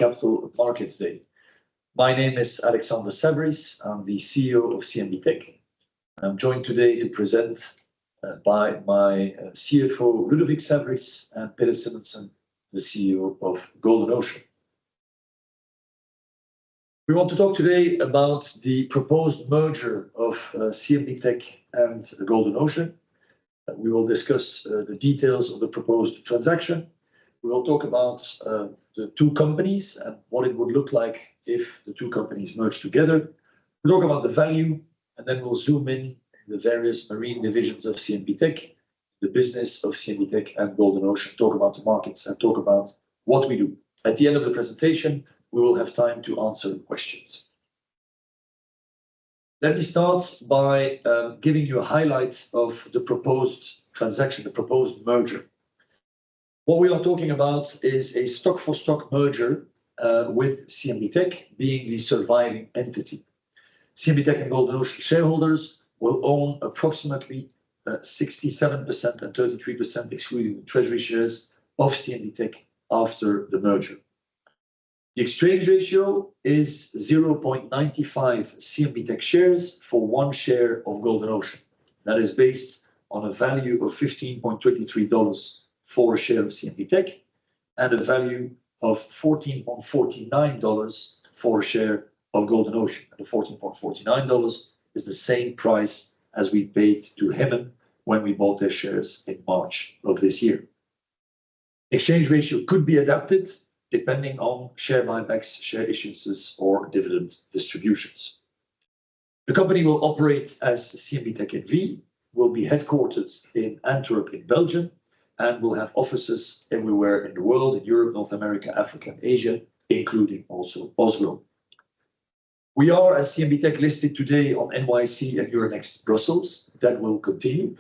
Capital Markets Day. My name is Alexander Sabris. I'm the CEO of CMB.TECH. I'm joined today to present by my CFO Ludovic Sabris and Peter Simonsen, the CEO of Golden Ocean. We want to talk today about the proposed merger of CMB.TECH and Golden Ocean. We will discuss the details of the proposed transaction. We will talk about the two companies and what it would look like if the two companies merge together. We'll talk about the value, and then we'll zoom in the various marine divisions of CMB.TECH, the business of CMB.TECH and Golden Ocean, talk about the markets and talk about what we do. At the end of the presentation, we will have time to answer questions. Let me start by giving you a highlight of the proposed transaction, the proposed merger. What we are talking about is a stock-for-stock merger with CMB.TECH being the surviving entity. CMB.TECH and Golden Ocean shareholders will own approximately 67% and 33%, excluding the treasury shares, of CMB.TECH after the merger. The exchange ratio is 0.95 CMB.TECH shares for 1 share of Golden Ocean. That is based on a value of $15.23 for a share of CMB.TECH and a value of $14.49 for a share of Golden Ocean. And the $14.49 is the same price as we paid to Hemen when we bought their shares in March of this year. Exchange ratio could be adapted depending on share buybacks, share issuances, or dividend distributions. The company will operate as CMB.TECH NV, will be headquartered in Antwerp in Belgium, and will have offices everywhere in the world, in Europe, North America, Africa, and Asia, including also Oslo. We are, as CMB.TECH, listed today on NYSE and Euronext Brussels. That will continue.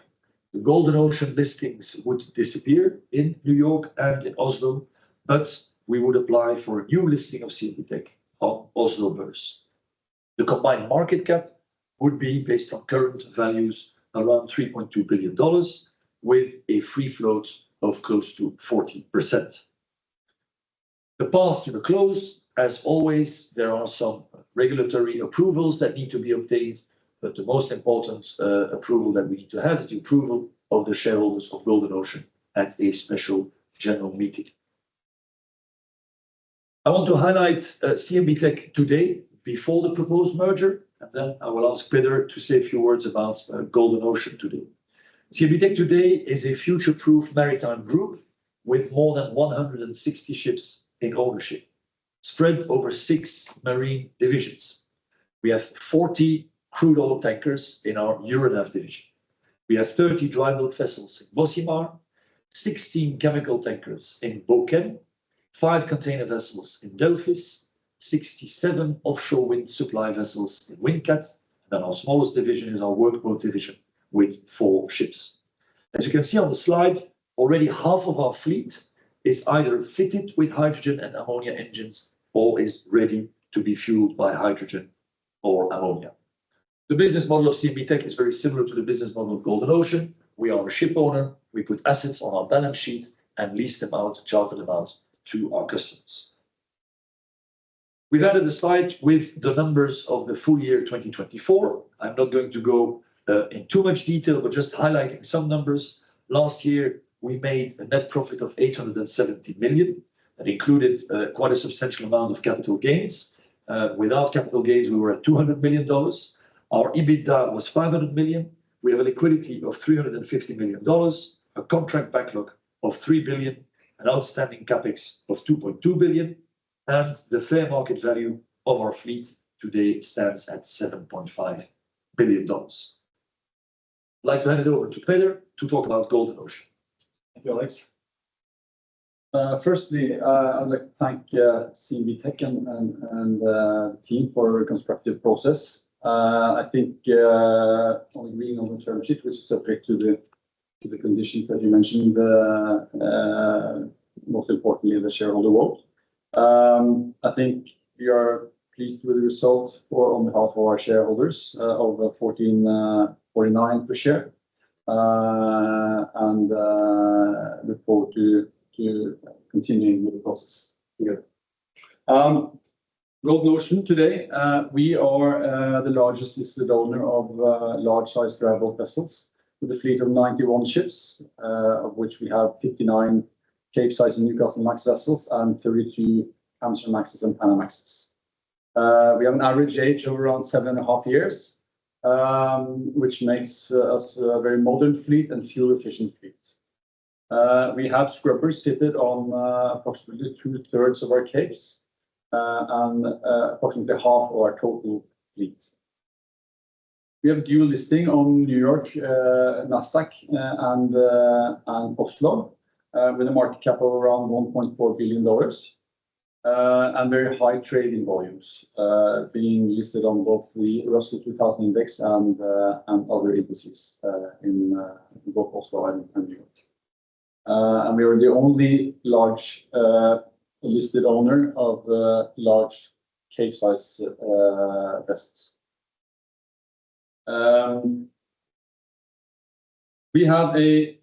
The Golden Ocean listings would disappear in New York and in Oslo, but we would apply for a new listing of CMB.TECH on Oslo Børs. The combined market cap would be, based on current values, around $3.2 billion, with a free float of close to 40%. The path to the close, as always, there are some regulatory approvals that need to be obtained, but the most important approval that we need to have is the approval of the shareholders of Golden Ocean at a special general meeting. I want to highlight CMB.TECH today before the proposed merger, and then I will ask Peter to say a few words about Golden Ocean today. CMB.TECH today is a future-proof maritime group with more than 160 ships in ownership, spread over 6 marine divisions. We have 40 crude oil tankers in our Euronav division. We have 30 dry bulk vessels in Bocimar, 16 chemical tankers in Bochem, 5 container vessels in Delphis, 67 offshore wind supply vessels in Windcat, and then our smallest division is our workboat division with 4 ships. As you can see on the slide, already half of our fleet is either fitted with hydrogen and ammonia engines or is ready to be fueled by hydrogen or ammonia. The business model of CMB.TECH is very similar to the business model of Golden Ocean. We are a ship owner, we put assets on our balance sheet and lease them out, charter them out to our customers. We've added a slide with the numbers of the full year 2024. I'm not going to go in too much detail, but just highlighting some numbers. Last year, we made a net profit of 870 million. That included quite a substantial amount of capital gains. Without capital gains, we were at $200 million. Our EBITDA was 500 million. We have a liquidity of $350 million, a contract backlog of 3 billion, an outstanding capex of 2.2 billion, and the fair market value of our fleet today stands at $7.5 billion. I'd like to hand it over to Peter to talk about Golden Ocean. Thank you, Alex. Firstly, I'd like to thank CMB.TECH and the team for a constructive process. I think on agreeing on the term sheet, which is subject to the conditions that you mentioned, most importantly, the shareholder vote. I think we are pleased with the result on behalf of our shareholders of 14.49 per share, and look forward to continuing with the process together. Golden Ocean today, we are the largest listed owner of large-sized dry bulk vessels with a fleet of 91 ships, of which we have 59 Capesize and Newcastlemax vessels and 32 Kamsarmaxes and Panamaxes. We have an average age of around 7.5 years, which makes us a very modern fleet and fuel-efficient fleet. We have scrubbers fitted on approximately 2/3 of our Capes and approximately half of our total fleet. We have dual listing on New York, Nasdaq, and Oslo, with a market cap of around $1.4 billion and very high trading volumes, being listed on both the Russell 2000 Index and other indices in both Oslo and New York. And we are the only large listed owner of large Capesize vessels. We have a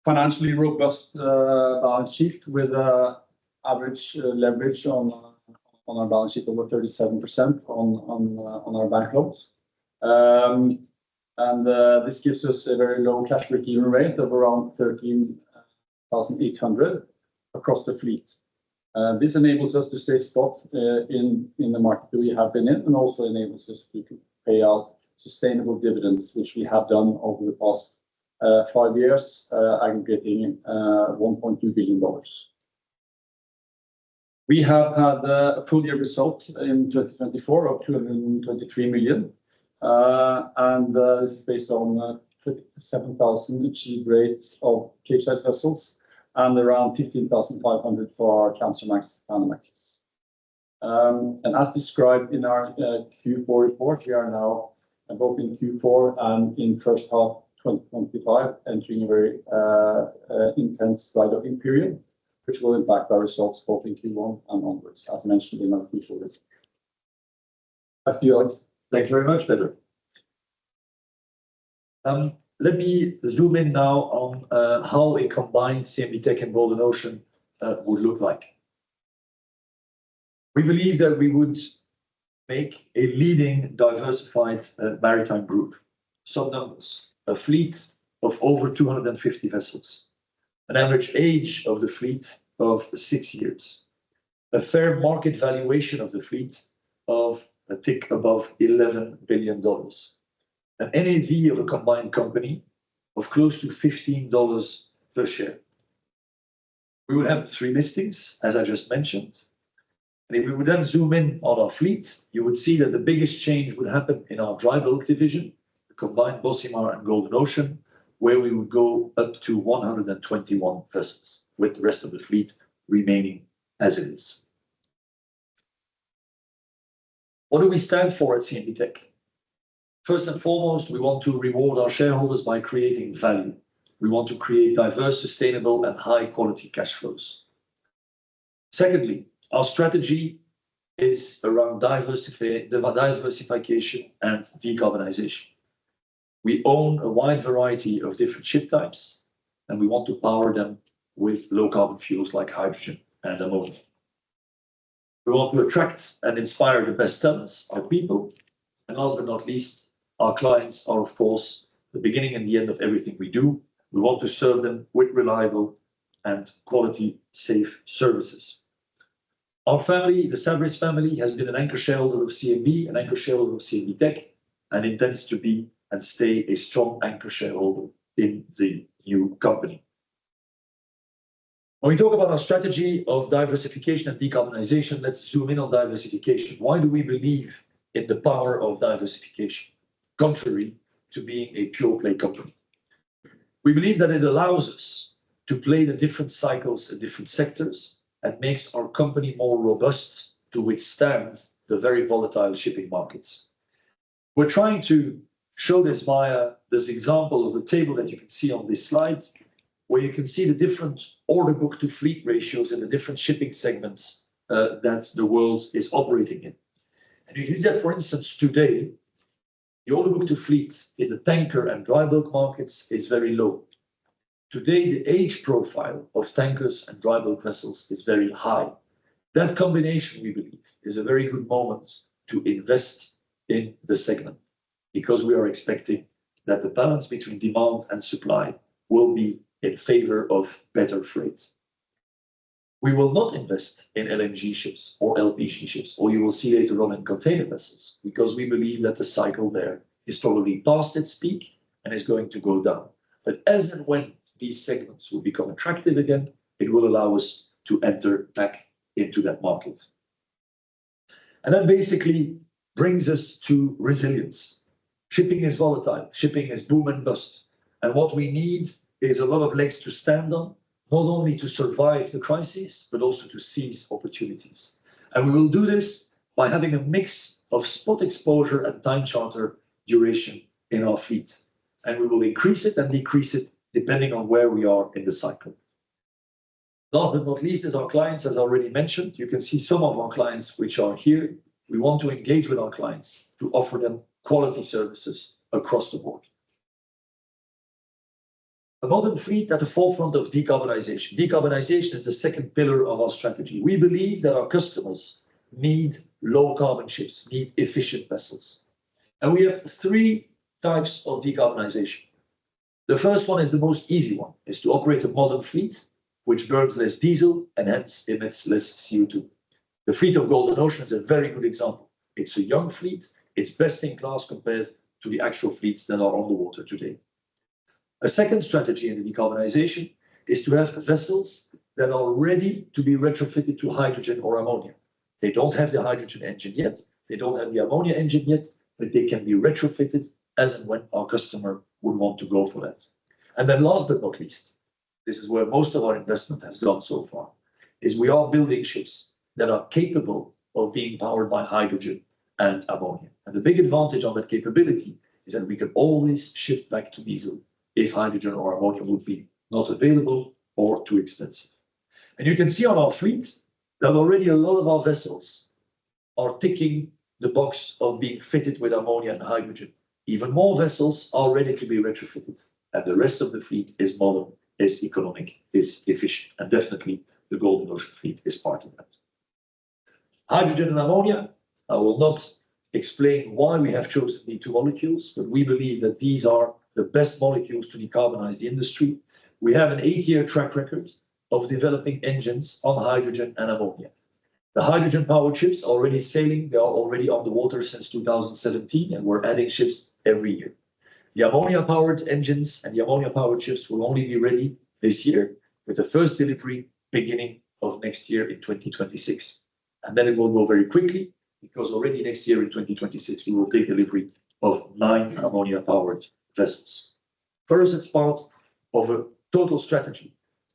financially robust balance sheet with average leverage on our balance sheet over 37% on our bank loans. This gives us a very low cash break-even rate of around 13,800 across the fleet. This enables us to stay spot in the market that we have been in, and also enables us to pay out sustainable dividends, which we have done over the past 5 years, aggregating $1.2 billion. We have had a full year result in 2024 of $223 million. This is based on 27,000 achieved rates of Capesize vessels and around 15,500 for our Kamsarmax and Panamaxes. As described in our Q4 report, we are now both in Q4 and in first half 2025 entering a very intense dry docking period, which will impact our results both in Q1 and onwards, as mentioned in our Q4 report. Back to you, Alex. Thank you very much, Peter. Let me zoom in now on how a combined CMB.TECH and Golden Ocean would look like. We believe that we would make a leading diversified maritime group. Some numbers: a fleet of over 250 vessels, an average age of the fleet of 6 years, a fair market valuation of the fleet of a tick above $11 billion, an NAV of a combined company of close to $15 per share. We would have the 3 listings, as I just mentioned. And if we would then zoom in on our fleet, you would see that the biggest change would happen in our dry bulk division, the combined Bocimar and Golden Ocean, where we would go up to 121 vessels, with the rest of the fleet remaining as it is. What do we stand for at CMB.TECH? First and foremost, we want to reward our shareholders by creating value. We want to create diverse, sustainable, and high-quality cash flows. Secondly, our strategy is around diversification and decarbonization. We own a wide variety of different ship types, and we want to power them with low-carbon fuels like hydrogen and ammonia. We want to attract and inspire the best talents, our people, and last but not least, our clients are, of course, the beginning and the end of everything we do. We want to serve them with reliable and quality, safe services. Our family, the Sabris family, has been an anchor shareholder of CMB, an anchor shareholder of CMB.TECH, and intends to be and stay a strong anchor shareholder in the new company. When we talk about our strategy of diversification and decarbonization, let's zoom in on diversification. Why do we believe in the power of diversification, contrary to being a pure-play company? We believe that it allows us to play the different cycles in different sectors and makes our company more robust to withstand the very volatile shipping markets. We're trying to show this via this example of the table that you can see on this slide, where you can see the different order book to fleet ratios in the different shipping segments that the world is operating in. And you can see that, for instance, today, the order book to fleet in the tanker and dry bulk markets is very low. Today, the age profile of tankers and dry bulk vessels is very high. That combination, we believe, is a very good moment to invest in the segment because we are expecting that the balance between demand and supply will be in favor of better freight. We will not invest in LNG ships or LPG ships, or you will see later on in container vessels, because we believe that the cycle there is probably past its peak and is going to go down. But as and when these segments will become attractive again, it will allow us to enter back into that market. And that basically brings us to resilience. Shipping is volatile, shipping is boom and bust. And what we need is a lot of legs to stand on, not only to survive the crisis, but also to seize opportunities. And we will do this by having a mix of spot exposure and time charter duration in our fleet. And we will increase it and decrease it depending on where we are in the cycle. Last but not least is our clients, as already mentioned. You can see some of our clients which are here. We want to engage with our clients to offer them quality services across the board. A modern fleet at the forefront of decarbonization. Decarbonization is the second pillar of our strategy. We believe that our customers need low carbon ships, need efficient vessels. And we have three types of decarbonization. The first one is the most easy one, is to operate a modern fleet which burns less diesel and hence emits less CO2. The fleet of Golden Ocean is a very good example. It's a young fleet, it's best in class compared to the actual fleets that are on the water today. A second strategy in the decarbonization is to have vessels that are ready to be retrofitted to hydrogen or ammonia. They don't have the hydrogen engine yet, they don't have the ammonia engine yet, but they can be retrofitted as and when our customer would want to go for that. And then last but not least, this is where most of our investment has gone so far, is we are building ships that are capable of being powered by hydrogen and ammonia. And the big advantage on that capability is that we can always shift back to diesel if hydrogen or ammonia would be not available or too expensive. And you can see on our fleet that already a lot of our vessels are ticking the box of being fitted with ammonia and hydrogen. Even more vessels are ready to be retrofitted, and the rest of the fleet is modern, is economic, is efficient, and definitely the Golden Ocean fleet is part of that. Hydrogen and ammonia, I will not explain why we have chosen the two molecules, but we believe that these are the best molecules to decarbonize the industry. We have an 8-year track record of developing engines on hydrogen and ammonia. The hydrogen-powered ships are already sailing, they are already on the water since 2017, and we're adding ships every year. The ammonia-powered engines and the ammonia-powered ships will only be ready this year, with the first delivery beginning of next year in 2026. And then it will go very quickly, because already next year in 2026, we will take delivery of 9 ammonia-powered vessels. First, it's part of a total strategy,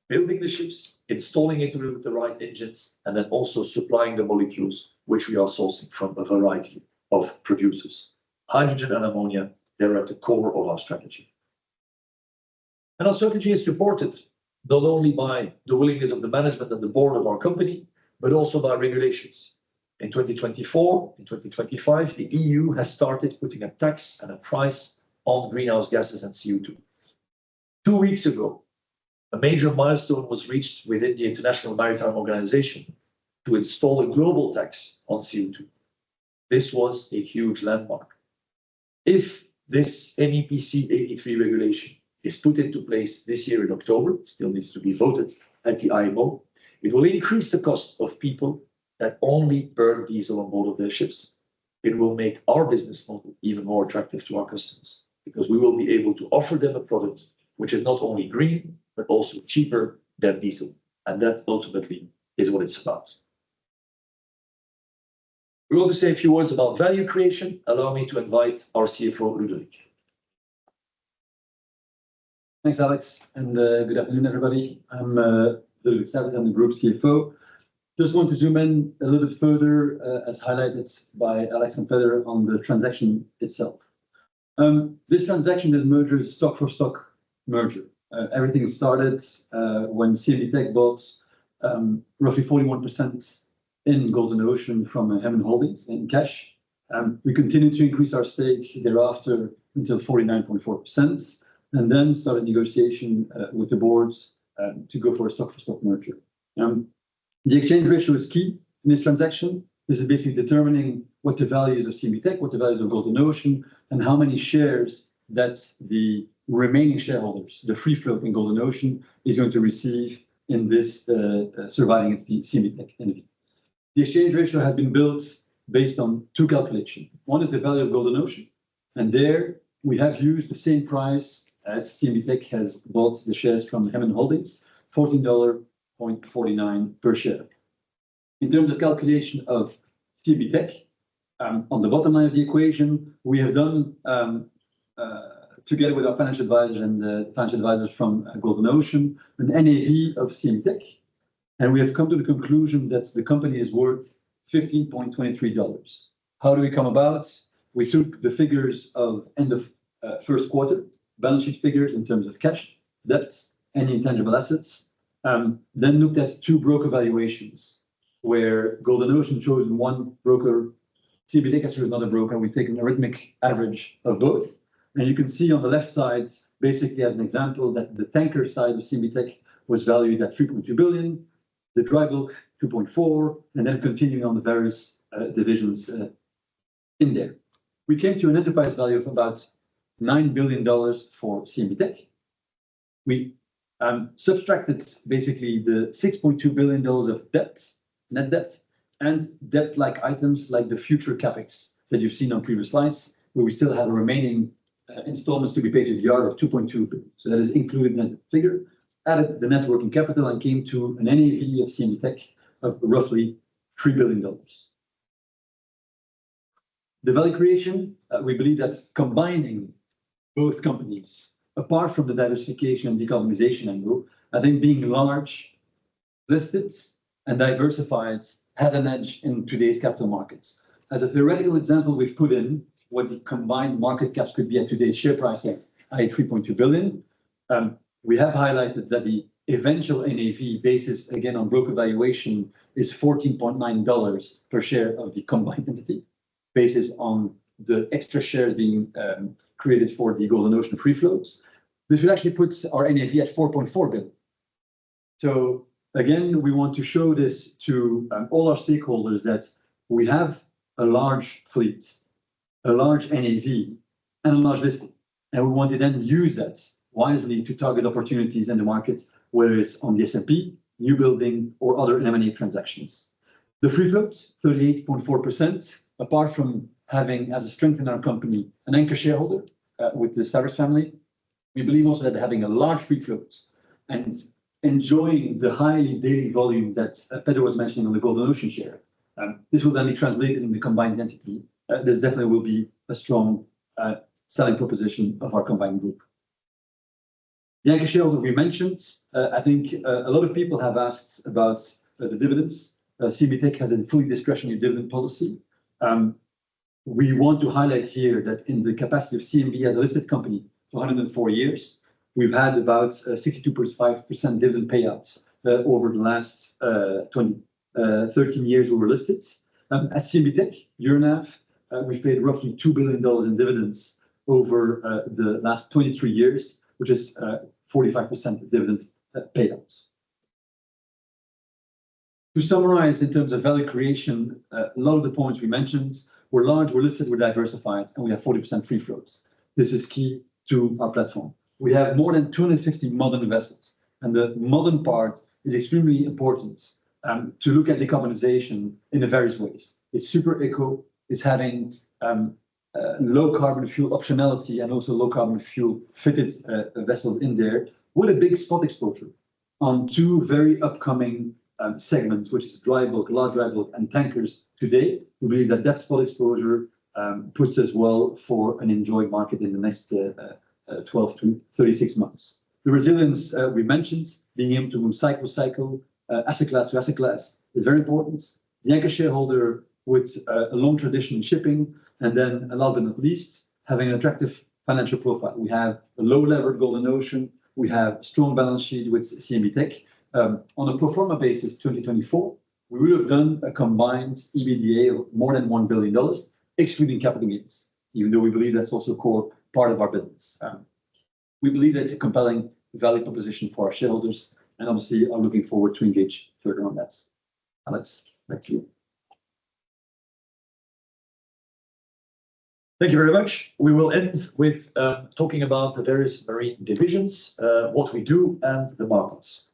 building the ships, installing it with the right engines, and then also supplying the molecules which we are sourcing from a variety of producers. Hydrogen and ammonia, they're at the core of our strategy. And our strategy is supported not only by the willingness of the management and the board of our company, but also by regulations. In 2024, in 2025, the EU has started putting a tax and a price on greenhouse gases and CO2. 2 weeks ago, a major milestone was reached within the International Maritime Organization to install a global tax on CO2. This was a huge landmark. If this MEPC 83 regulation is put into place this year in October, it still needs to be voted at the IMO, it will increase the cost of people that only burn diesel on board of their ships. It will make our business model even more attractive to our customers, because we will be able to offer them a product which is not only green, but also cheaper than diesel. And that ultimately is what it's about. We want to say a few words about value creation. Allow me to invite our CFO, Ludovic. Thanks, Alex, and good afternoon, everybody. I'm Ludovic Savage, I'm the Group CFO. Just want to zoom in a little bit further, as highlighted by Alex and Peter, on the transaction itself. This transaction, this merger, is a stock-for-stock merger. Everything started when CMB.TECH bought roughly 41% in Golden Ocean from Heaven Holdings in cash. We continued to increase our stake thereafter until 49.4%, and then started negotiation with the boards to go for a stock-for-stock merger. The exchange ratio is key. in this transaction. This is basically determining what the values of CMB.TECH, what the values of Golden Ocean, and how many shares that the remaining shareholders, the free float in Golden Ocean, is going to receive in this surviving entity, CMB.TECH entity. The exchange ratio has been built based on two calculations. One is the value of Golden Ocean, and there we have used the same price as CMB.TECH has bought the shares from Hemen Holdings, $14.49 per share. In terms of calculation of CMB.TECH, on the bottom line of the equation, we have done, together with our financial advisors and the financial advisors from Golden Ocean, an NAV of CMB.TECH, and we have come to the conclusion that the company is worth $15.23. How do we come about? We took the figures of end of first quarter, balance sheet figures in terms of cash, debts, and intangible assets, then looked at two broker valuations, where Golden Ocean chose one broker, CMB.TECH has chosen another broker. We've taken an arithmetic average of both. And you can see on the left side, basically as an example, that the tanker side of CMB.TECH was valued at 3.2 billion, the dry bulk 2.4, and then continuing on the various divisions in there. We came to an enterprise value of about $9 billion for CMB.TECH. We subtracted basically the $6.2 billion of debt, net debt, and debt-like items like the future capex that you've seen on previous slides, where we still have a remaining installments to be paid to the yard of 2.2 billion. So that is included in that figure, added the net working capital and came to an NAV of CMB.TECH of roughly $3 billion. The value creation, we believe that combining both companies, apart from the diversification and decarbonization angle, I think being large, listed, and diversified has an edge in today's capital markets. As a theoretical example, we've put in what the combined market caps could be at today's share price, i.e. 3.2 billion. We have highlighted that the eventual NAV basis, again on broker valuation, is $14.9 per share of the combined entity, basis on the extra shares being created for the Golden Ocean free floats. This would actually put our NAV at 4.4 billion. So again, we want to show this to all our stakeholders that we have a large fleet, a large NAV, and a large listing. And we want to then use that wisely to target opportunities in the market, whether it's on the S&P, new building, or other M&A transactions. The free float, 38.4%, apart from having, as a strength in our company, an anchor shareholder with the Cyrus family, we believe also that having a large free float and enjoying the highly daily volume that Pedro was mentioning on the Golden Ocean share, this will then be translated in the combined entity. This definitely will be a strong selling proposition of our combined group. The anchor shareholder we mentioned, I think a lot of people have asked about the dividends. CMB.TECH has a fully discretionary dividend policy. We want to highlight here that in the capacity of CMB as a listed company for 104 years, we've had about 62.5% dividend payouts over the last 13 years we were listed. At CMB.TECH, year-and-a-half, we've paid roughly $2 billion in dividends over the last 23 years, which is 45% dividend payouts. To summarize, in terms of value creation, a lot of the points we mentioned, we're large, we're listed, we're diversified, and we have 40% free floats. This is key to our platform. We have more than 250 modern vessels, and the modern part is extremely important to look at decarbonization in the various ways. It's super eco, it's having low carbon fuel optionality and also low carbon fuel fitted vessels in there with a big spot exposure on two very upcoming segments, which is dry bulk, large dry bulk, and tankers today. We believe that that spot exposure puts us well for an enjoyed market in the next 12 to 36 months. The resilience we mentioned, being able to move cycle, asset class to asset class, is very important. The anchor shareholder with a long tradition in shipping, and then last but not least, having an attractive financial profile. We have a low levered Golden Ocean, we have a strong balance sheet with CMB.TECH. On a pro forma basis, 2024, we would have done a combined EBITDA of more than $1 billion, excluding capital gains, even though we believe that's also a core part of our business. We believe that it's a compelling value proposition for our shareholders, and obviously are looking forward to engage further on that. Alex, thank you. Thank you very much. We will end with talking about the various marine divisions, what we do, and the markets.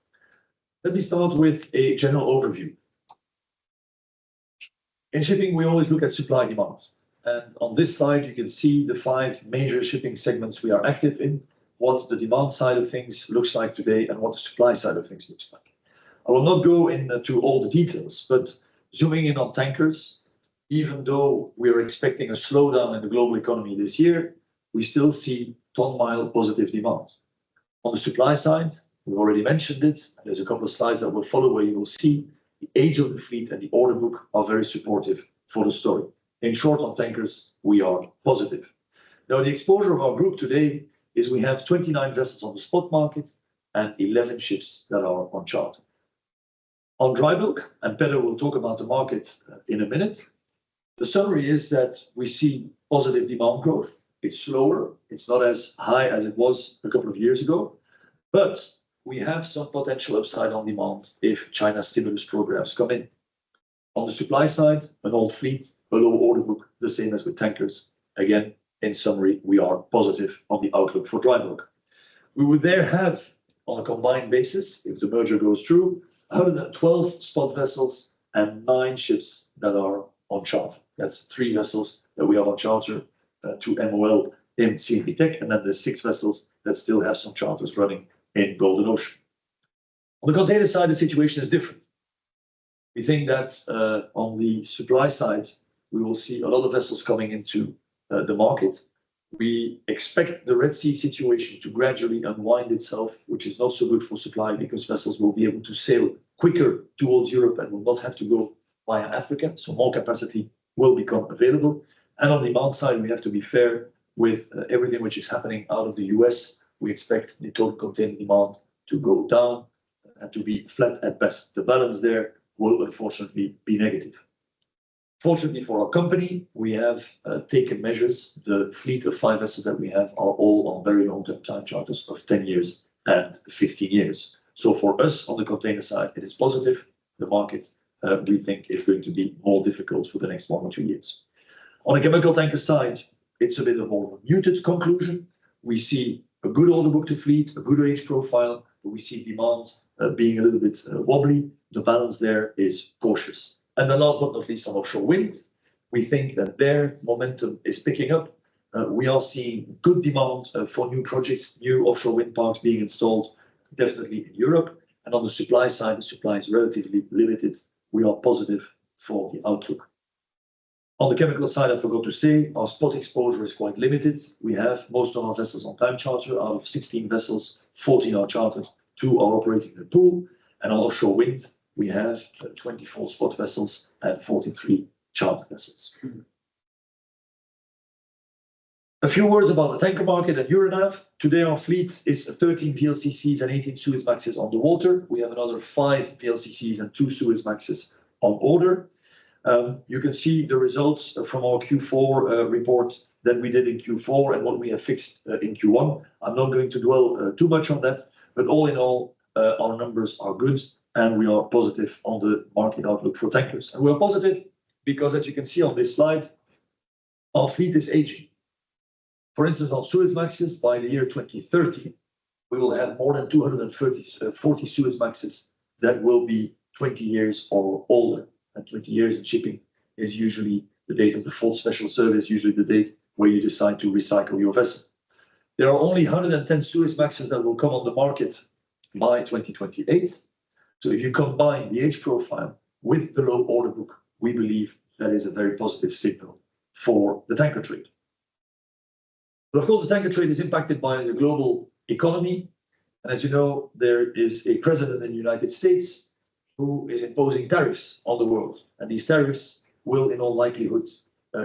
Let me start with a general overview. In shipping, we always look at supply demand. And on this slide, you can see the 5 major shipping segments we are active in, what the demand side of things looks like today, and what the supply side of things looks like. I will not go into all the details, but zooming in on tankers, even though we are expecting a slowdown in the global economy this year, we still see ton-mile positive demand. On the supply side, we've already mentioned it. There's a couple of slides that will follow where you will see the age of the fleet and the order book are very supportive for the story. In short, on tankers, we are positive. Now, the exposure of our group today is we have 29 vessels on the spot market and 11 ships that are on charter. On dry bulk, and Peder will talk about the market in a minute, the summary is that we see positive demand growth. It's slower. It's not as high as it was a couple of years ago, but we have some potential upside on demand if China's stimulus programs come in. On the supply side, an old fleet, a low order book, the same as with tankers. Again, in summary, we are positive on the outlook for dry bulk. We would there have, on a combined basis, if the merger goes through, 112 spot vessels and 9 ships that are on charter. That's 3 vessels that we have on charter to MOL in CMB.TECH, and then there's 6 vessels that still have some charters running in Golden Ocean. On the container side, the situation is different. We think that on the supply side, we will see a lot of vessels coming into the market. We expect the Red Sea situation to gradually unwind itself, which is not so good for supply because vessels will be able to sail quicker towards Europe and will not have to go via Africa. So more capacity will become available. And on the demand side, we have to be fair with everything which is happening out of the US. We expect the total container demand to go down and to be flat at best. The balance there will unfortunately be negative. Fortunately for our company, we have taken measures. The fleet of 5 vessels that we have are all on very long-term time charters of 10 years and 15 years. So for us on the container side, it is positive. The market, we think, is going to be more difficult for the next 1 or 2 years. On the chemical tanker side, it's a bit of a muted conclusion. We see a good order book to fleet, a good age profile, but we see demand being a little bit wobbly. The balance there is cautious. And then last but not least, on offshore wind, we think that their momentum is picking up. We are seeing good demand for new projects, new offshore wind parks being installed, definitely in Europe. And on the supply side, the supply is relatively limited. We are positive for the outlook. On the chemical side, I forgot to say, our spot exposure is quite limited. We have most of our vessels on time charter. Out of 16 vessels, 14 are chartered, 2 are operating the pool. And on offshore wind, we have 24 spot vessels and 43 charter vessels. A few words about the tanker market at Euronav. Today, our fleet is 13 VLCCs and 18 Suezmaxes on the water. We have another 5 VLCCs and 2 Suezmaxes on order. You can see the results from our Q4 report that we did in Q4 and what we have fixed in Q1. I'm not going to dwell too much on that, but all in all, our numbers are good and we are positive on the market outlook for tankers. And we are positive because, as you can see on this slide, our fleet is aging. For instance, on Suezmaxes, by the year 2030, we will have more than 240 Suezmaxes that will be 20 years or older. And 20 years in shipping is usually the date of the full special service, usually the date where you decide to recycle your vessel. There are only 110 Suezmaxes that will come on the market by 2028. So if you combine the age profile with the low order book, we believe that is a very positive signal for the tanker trade. But of course, the tanker trade is impacted by the global economy. And as you know, there is a president in the United States who is imposing tariffs on the world. And these tariffs will, in all likelihood,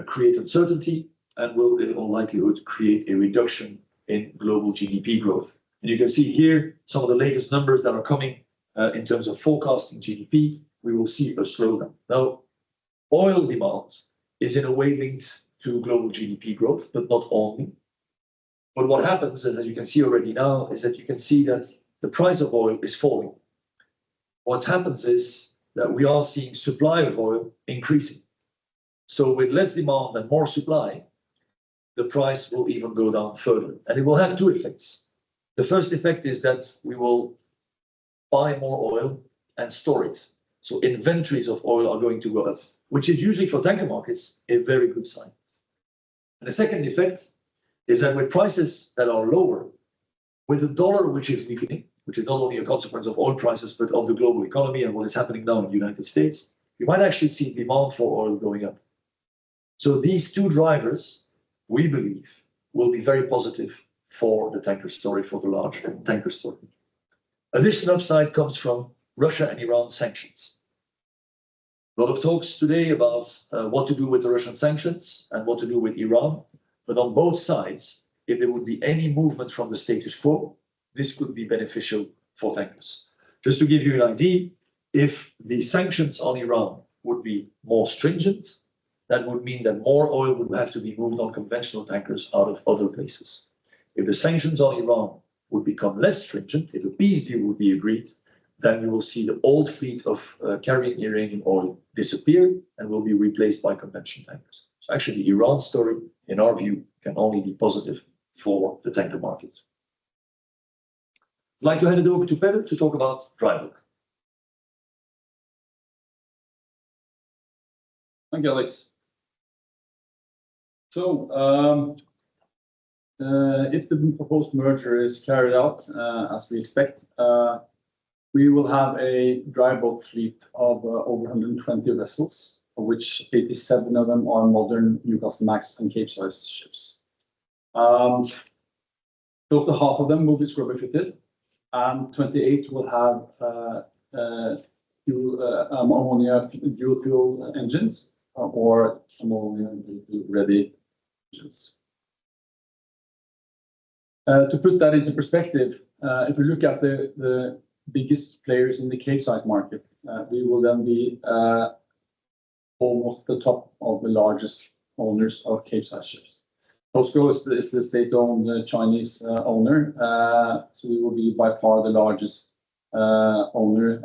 create uncertainty and will, in all likelihood, create a reduction in global GDP growth. And you can see here some of the latest numbers that are coming in terms of forecasting GDP. We will see a slowdown. Now, oil demand is in a way linked to global GDP growth, but not only. But what happens, and as you can see already now, is that you can see that the price of oil is falling. What happens is that we are seeing supply of oil increasing. So with less demand and more supply, the price will even go down further. And it will have two effects. The first effect is that we will buy more oil and store it. So inventories of oil are going to go up, which is usually for tanker markets a very good sign. And the second effect is that with prices that are lower, with the dollar which is weakening, which is not only a consequence of oil prices, but of the global economy and what is happening now in the United States, you might actually see demand for oil going up. So these two drivers, we believe, will be very positive for the tanker story, for the large tanker story. Additional upside comes from Russia and Iran sanctions. A lot of talks today about what to do with the Russian sanctions and what to do with Iran. But on both sides, if there would be any movement from the status quo, this could be beneficial for tankers. Just to give you an idea, if the sanctions on Iran would be more stringent, that would mean that more oil would have to be moved on conventional tankers out of other places. If the sanctions on Iran would become less stringent, if a peace deal would be agreed, then you will see the old fleet of carrying Iranian oil disappear and will be replaced by conventional tankers. So actually, the Iran story, in our view, can only be positive for the tanker market. I'd like to hand it over to Peder to talk about dry bulk. Thank you, Alex. So, if the proposed merger is carried out as we expect, we will have a dry bulk fleet of over 120 vessels, of which 87 of them are modern Newcastlemax and Capesize ships. Close to half of them will be scrubber fitted, and 28 will have ammonia dual fuel engines or ammonia ready engines. To put that into perspective, if we look at the biggest players in the Capesize market, we will then be almost the top of the largest owners of Capesize ships. COSCO is the state-owned Chinese owner, so we will be by far the largest owner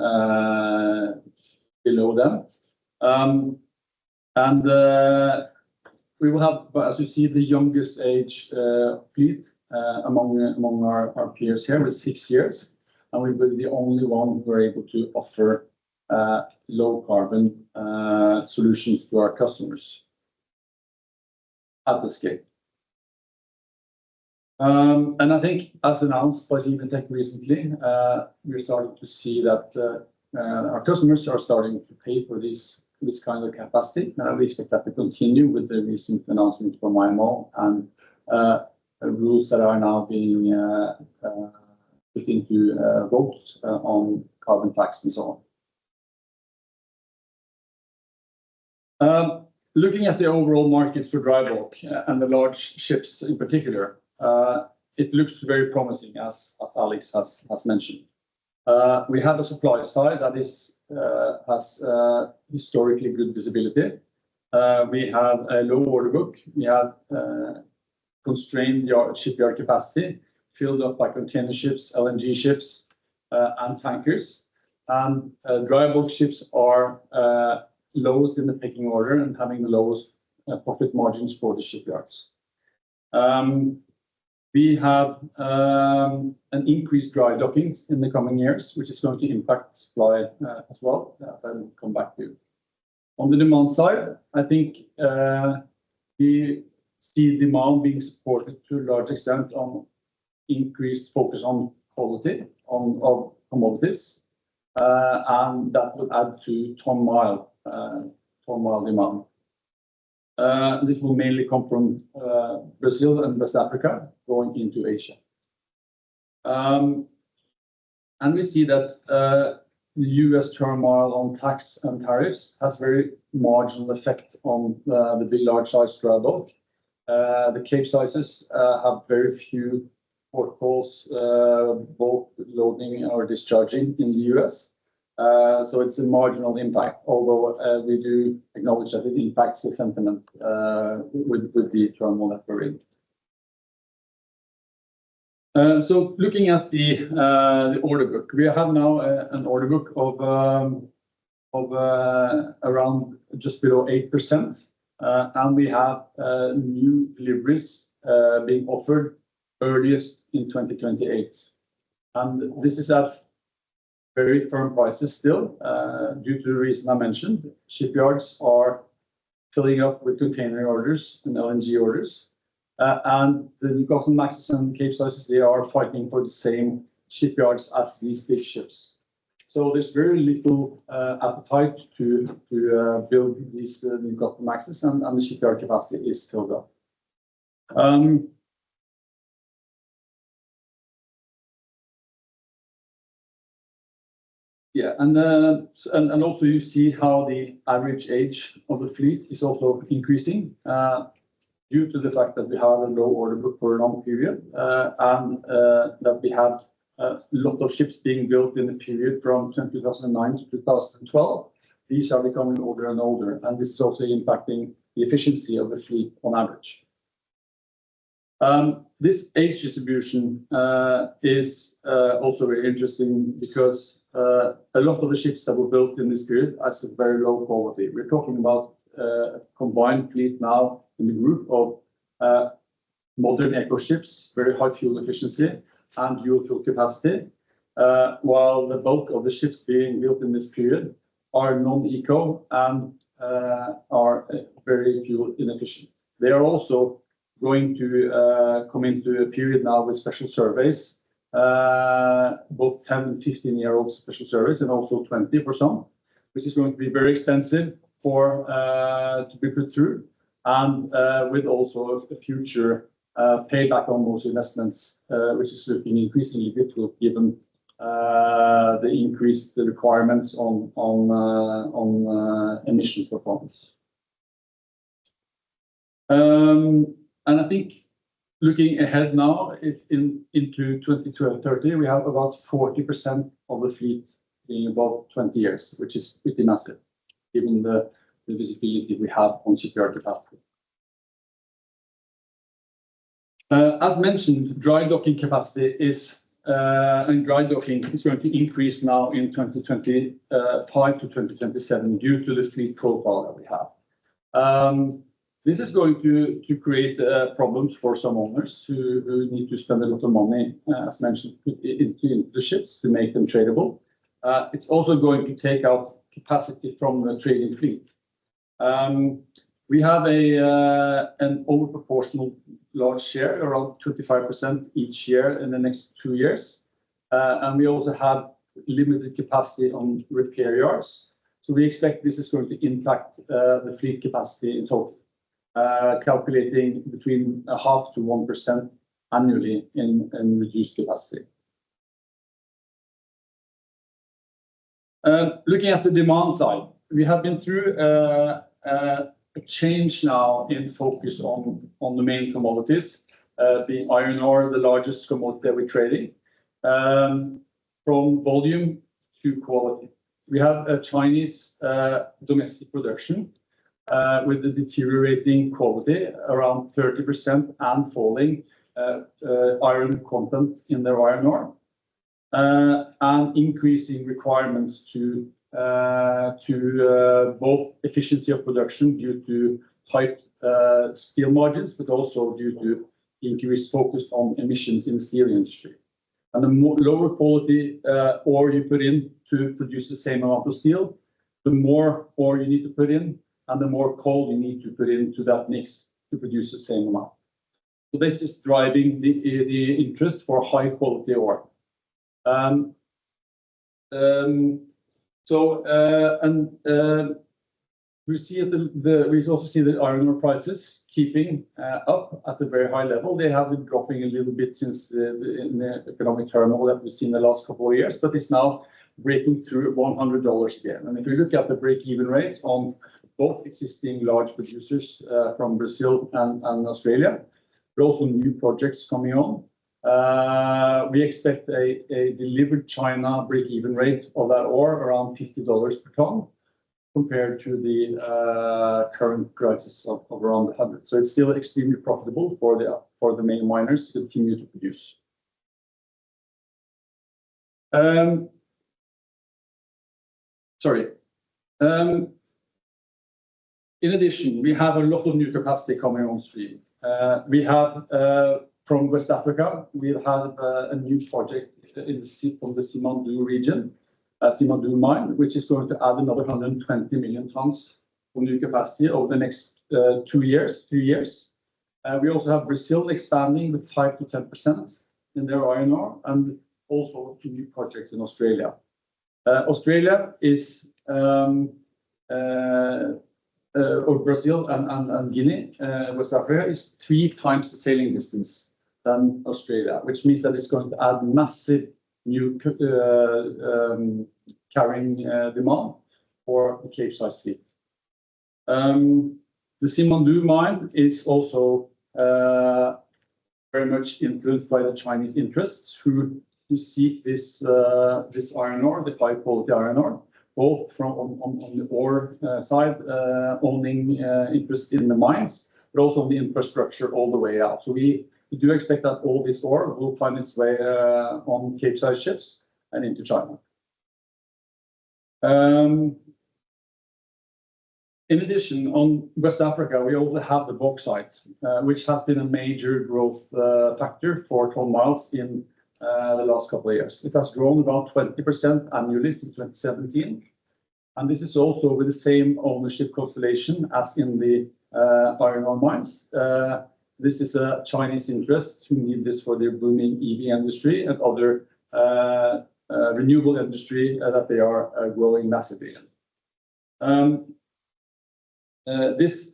below them. We will have, as you see, the youngest age fleet among our peers here with 6 years. And we will be the only one who are able to offer low carbon solutions to our customers at the scale. And I think, as announced by CMB.TECH recently, we're starting to see that our customers are starting to pay for this kind of capacity. We expect that to continue with the recent announcement from IMO and rules that are now being put into votes on carbon tax and so on. Looking at the overall market for dry bulk and the large ships in particular, it looks very promising, as Alex has mentioned. We have a supply side that has historically good visibility. We have a low order book. We have constrained shipyard capacity filled up by container ships, LNG ships, and tankers. And dry bulk ships are lowest in the pecking order and having the lowest profit margins for the shipyards. We have an increased dry dockings in the coming years, which is going to impact supply as well. I will come back to. On the demand side, I think we see demand being supported to a large extent on increased focus on quality of commodities, and that will add to ton mile demand. This will mainly come from Brazil and West Africa going into Asia. And we see that the US turmoil on tax and tariffs has very marginal effect on the big large size dry bulk. The Capesizes have very few port calls, both loading or discharging in the US. So it's a marginal impact, although we do acknowledge that it impacts the sentiment with the turmoil that we're in. So looking at the order book, we have now an order book of of around just below 8%. And we have new deliveries being offered earliest in 2028. And this is at very firm prices still, due to the reason I mentioned. Shipyards are filling up with container orders and LNG orders. And the Newcastlemaxes and Capesizes, they are fighting for the same shipyards as these big ships. So there's very little appetite to build these Newcastlemaxes, and the shipyard capacity is filled up. Yeah, and also you see how the average age of the fleet is also increasing due to the fact that we have a low order book for a long period, and that we have a lot of ships being built in the period from 2009 to 2012. These are becoming older and older, and this is also impacting the efficiency of the fleet on average. This age distribution is also very interesting because a lot of the ships that were built in this period are of very low quality. We're talking about a combined fleet now in the group of modern eco ships, very high fuel efficiency and dual fuel capacity, while the bulk of the ships being built in this period are non-eco and are very fuel inefficient. They are also going to come into a period now with special surveys, both 10 and 15-year-old special surveys, and also 20 for some, which is going to be very expensive for to be put through, and with also a future payback on those investments, which is looking increasingly difficult given the increased requirements on emissions performance. And I think looking ahead now, into 2030, we have about 40% of the fleet being above 20 years, which is pretty massive, given the visibility we have on shipyard capacity. As mentioned, dry docking capacity is and dry docking is going to increase now in 2025 to 2027 due to the fleet profile that we have. This is going to create problems for some owners who need to spend a lot of money, as mentioned, into the ships to make them tradable. It's also going to take out capacity from the trading fleet. We have an overproportional large share, around 25% each year in the next 2 years. And we also have limited capacity on repair yards. So we expect this is going to impact the fleet capacity in total, calculating between 0.5% to 1% annually in reduced capacity. Looking at the demand side, we have been through a change now in focus on the main commodities, being iron ore, the largest commodity that we're trading, from volume to quality. We have a Chinese domestic production with the deteriorating quality, around 30% and falling iron content in their iron ore, and increasing requirements to both efficiency of production due to tight steel margins, but also due to increased focus on emissions in the steel industry. And the lower quality ore you put in to produce the same amount of steel, the more ore you need to put in, and the more coal you need to put into that mix to produce the same amount. So this is driving the interest for high quality ore. We see we also see the iron ore prices keeping up at a very high level. They have been dropping a little bit since the economic turmoil that we've seen the last couple of years, but it's now breaking through $100 again. And if you look at the break-even rates on both existing large producers from Brazil and Australia, but also new projects coming on, we expect a delivered China break-even rate of that ore around $50 per ton, compared to the current prices of around 100. So it's still extremely profitable for the main miners to continue to produce. In addition, we have a lot of new capacity coming on stream. We have from West Africa, we have a new project from the Simandou region, Simandou mine, which is going to add another 120 million tons of new capacity over the next 2 years. We also have Brazil expanding with 5 to 10% in their iron ore, and also new projects in Australia. Australia is or Brazil and Guinea, West Africa is 3 times the sailing distance than Australia, which means that it's going to add massive new carrying demand for the Capesize fleet. The Simandou mine is also very much influenced by the Chinese interests who seek this iron ore, the high quality iron ore, both from on the ore side, owning interest in the mines, but also on the infrastructure all the way out. So we do expect that all this ore will find its way on Capesize ships and into China. In addition, on West Africa, we also have the bauxite, which has been a major growth factor for ton miles in the last couple of years. It has grown about 20% annually since 2017. And this is also with the same ownership constellation as in the iron ore mines. This is a Chinese interest who need this for their booming EV industry and other renewable industry that they are growing massively in. This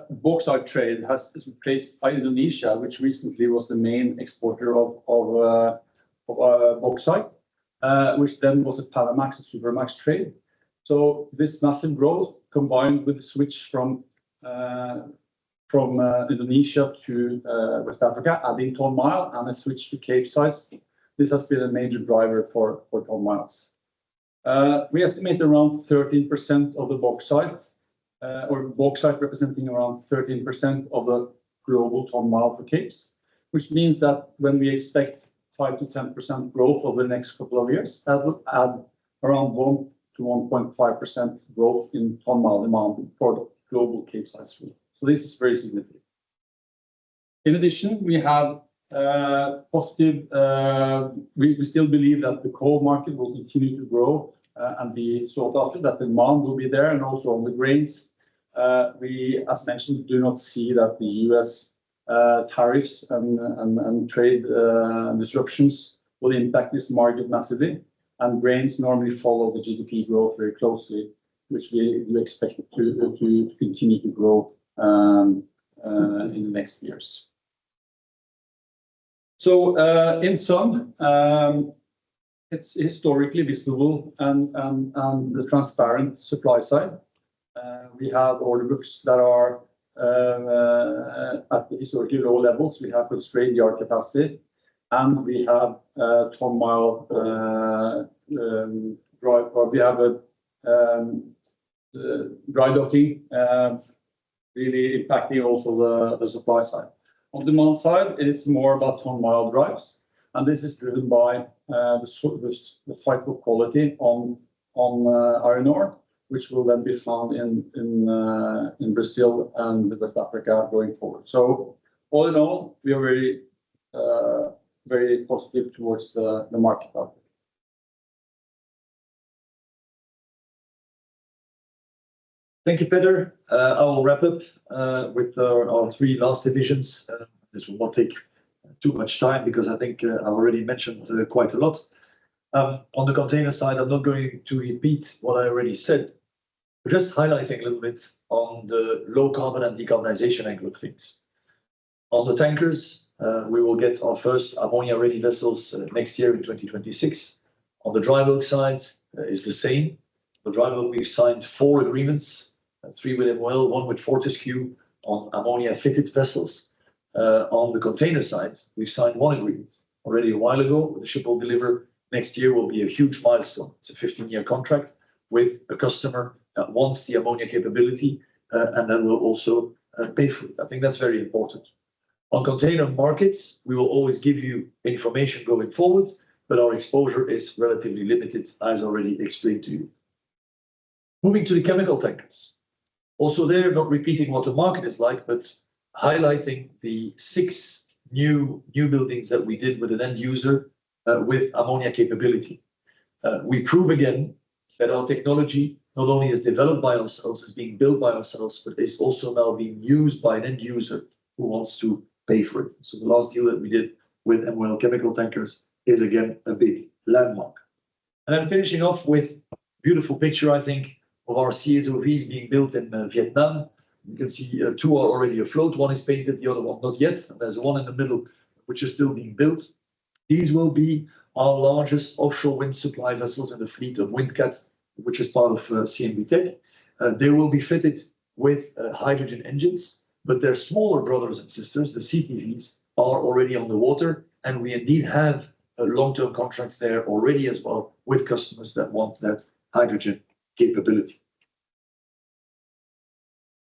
bauxite trade has replaced by Indonesia, which recently was the main exporter of bauxite, which then was a Panamax and Supramax trade. So this massive growth combined with the switch from Indonesia to West Africa, adding ton mile and a switch to Capesize, this has been a major driver for ton miles. We estimate around 13% of the bauxite, or bauxite representing around 13% of the global ton mile for Capes, which means that when we expect 5 to 10% growth over the next couple of years, that will add around 1 to 1.5% growth in ton mile demand for the global Capesize fleet. So this is very significant. In addition, we have positive, we still believe that the coal market will continue to grow and be sought after, that demand will be there, and also on the grains. We, as mentioned, do not see that the US tariffs and trade disruptions will impact this market massively. And grains normally follow the GDP growth very closely, which we do expect to continue to grow in the next years. So in sum, it's historically visible and the transparent supply side. We have order books that are at the historically low levels. We have constrained yard capacity, and we have ton mile we have a dry docking really impacting also the supply side. On the demand side, it's more about ton mile drives, and this is driven by the fight for quality on iron ore, which will then be found in Brazil and West Africa going forward. So all in all, we are very positive towards the market outlook. Thank you, Peter. I will wrap up with our 3 last divisions. This will not take too much time because I think I already mentioned quite a lot. On the container side, I'm not going to repeat what I already said, but just highlighting a little bit on the low carbon and decarbonization angle of things. On the tankers, we will get our first ammonia-ready vessels next year in 2026. On the dry bulk side, it's the same. The dry bulk, we've signed 4 agreements, 3 with MOL, 1 with Fortescue on ammonia-fitted vessels. On the container side, we've signed 1 agreement already a while ago. The ship will deliver next year, will be a huge milestone. It's a 15-year contract with a customer that wants the ammonia capability and that will also pay for it. I think that's very important. On container markets, we will always give you information going forward, but our exposure is relatively limited, as already explained to you. Moving to the chemical tankers. Also there, not repeating what the market is like, but highlighting the 6 new buildings that we did with an end user with ammonia capability. We prove again that our technology not only is developed by ourselves, is being built by ourselves, but is also now being used by an end user who wants to pay for it. So the last deal that we did with MOL Chemical Tankers is again a big landmark. And then finishing off with a beautiful picture, I think, of our CSOVs being built in Vietnam. You can see 2 are already afloat. One is painted, the other one not yet. And there's one in the middle, which is still being built. These will be our largest offshore wind supply vessels in the fleet of Windcat, which is part of CMB.TECH. They will be fitted with hydrogen engines, but their smaller brothers and sisters, the CPVs, are already on the water. And we indeed have long-term contracts there already as well with customers that want that hydrogen capability.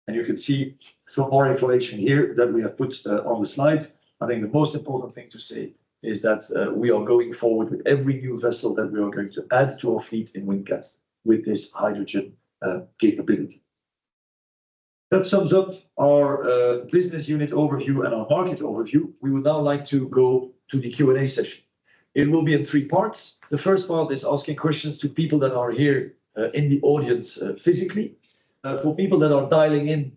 And you can see some more information here that we have put on the slide. I think the most important thing to say is that we are going forward with every new vessel that we are going to add to our fleet in Windcat with this hydrogen capability. That sums up our business unit overview and our market overview. We would now like to go to the Q&A session. It will be in 3 parts. The first part is asking questions to people that are here in the audience physically. For people that are dialing in